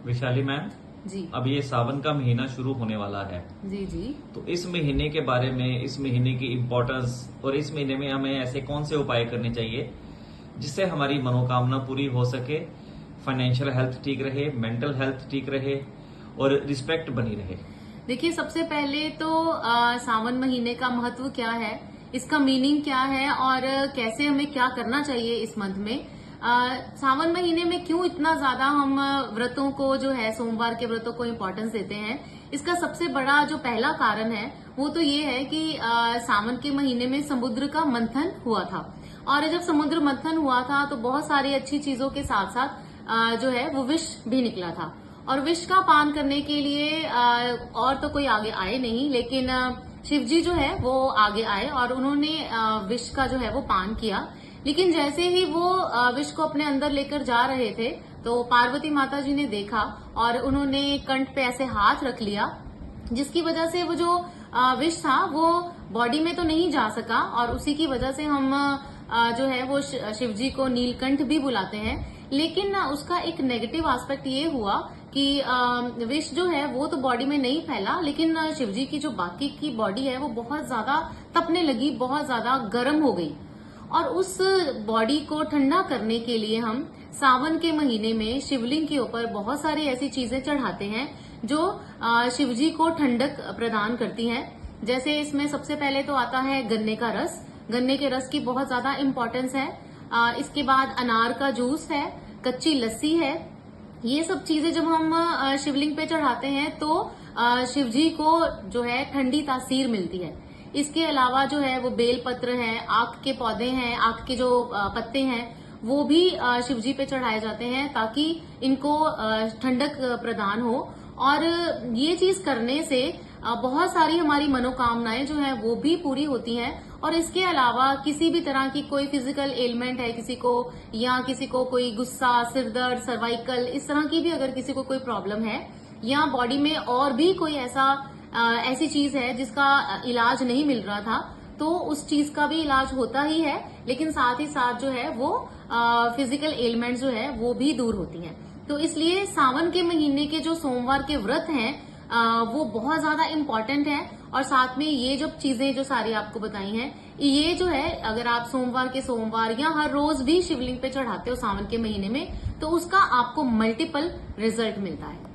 Vishali ma'am, जी अब ये सावन का महीना शुरू होने वाला है। जी जी तो इस महीने के बारे में, इस महीने की इम्पोर्टेंस और इस महीने में हमें ऐसे कौन से उपाय करने चाहिए जिससे हमारी मनोकामना पूरी हो सके, फाइनेंशियल हेल्थ ठीक रहे, मेंटल हेल्थ ठीक रहे और रिस्पेक्ट बनी रहे। देखिए, सबसे पहले तो सावन महीने का महत्व क्या है, इसका मीनिंग क्या है और कैसे हमें क्या करना चाहिए इस मंथ में। सावन महीने में क्यों इतना ज्यादा हम व्रतों को जो है, सोमवार के व्रतों को इम्पोर्टेंस देते हैं, इसका सबसे बड़ा जो पहला कारण है वो तो ये है कि सावन के महीने में समुद्र का मंथन हुआ था। और जब समुद्र मंथन हुआ था तो बहुत सारी अच्छी चीजों के साथ साथ जो है वो विष भी निकला था। और विष का पान करने के लिए और तो कोई आगे आए नहीं, लेकिन शिव जी जो है वो आगे आए और उन्होंने विष का जो है वो पान किया। लेकिन जैसे ही वो विष को अपने अंदर लेकर जा रहे थे तो पार्वती माता जी ने देखा और उन्होंने कंठ पे ऐसे हाथ रख लिया, जिसकी वजह से वो जो विष था वो बॉडी में तो नहीं जा सका। और उसी की वजह से हम जो है वो शिव जी को नीलकंठ भी बुलाते हैं। लेकिन उसका एक नेगेटिव एस्पेक्ट ये हुआ कि विष जो है वो तो बॉडी में नहीं फैला, लेकिन शिव जी की जो बाकी की बॉडी है वो बहुत ज्यादा तपने लगी, बहुत ज्यादा गर्म हो गई। और उस बॉडी को ठंडा करने के लिए हम सावन के महीने में शिवलिंग के ऊपर बहुत सारी ऐसी चीजें चढ़ाते हैं जो शिव जी को ठंडक प्रदान करती हैं। जैसे इसमें सबसे पहले तो आता है गन्ने का रस। गन्ने के रस की बहुत ज्यादा इम्पोर्टेंस है। इसके बाद अनार का जूस है, कच्ची लस्सी है। ये सब चीजें जब हम शिवलिंग पे चढ़ाते हैं तो शिव जी को जो है ठंडी तासीर मिलती है। इसके अलावा जो है वो बेल पत्र है, आक के पौधे हैं, आक के जो पत्ते हैं वो भी शिव जी पे चढ़ाए जाते हैं ताकि इनको ठंडक प्रदान हो। और ये चीज करने से बहुत सारी हमारी मनोकामनाएं जो है वो भी पूरी होती हैं। और इसके अलावा किसी भी तरह की कोई फिजिकल एलिमेंट है किसी को, या किसी को कोई गुस्सा, सिरदर्द, सर्वाइकल, इस तरह की भी अगर किसी को कोई प्रॉब्लम है, या बॉडी में और भी कोई ऐसी चीज है जिसका इलाज नहीं मिल रहा था, तो उस चीज का भी इलाज होता ही है। लेकिन साथ ही साथ जो है वो फिजिकल एलिमेंट जो है वो भी दूर होती हैं। तो इसलिए सावन के महीने के जो सोमवार के व्रत हैं वो बहुत ज्यादा इम्पोर्टेंट है। और साथ में ये जो चीजें जो सारी आपको बताई हैं, ये जो है अगर आप सोमवार के सोमवार या हर रोज भी शिवलिंग पे चढ़ाते हो सावन के महीने में, तो उसका आपको मल्टीपल रिजल्ट मिलता है।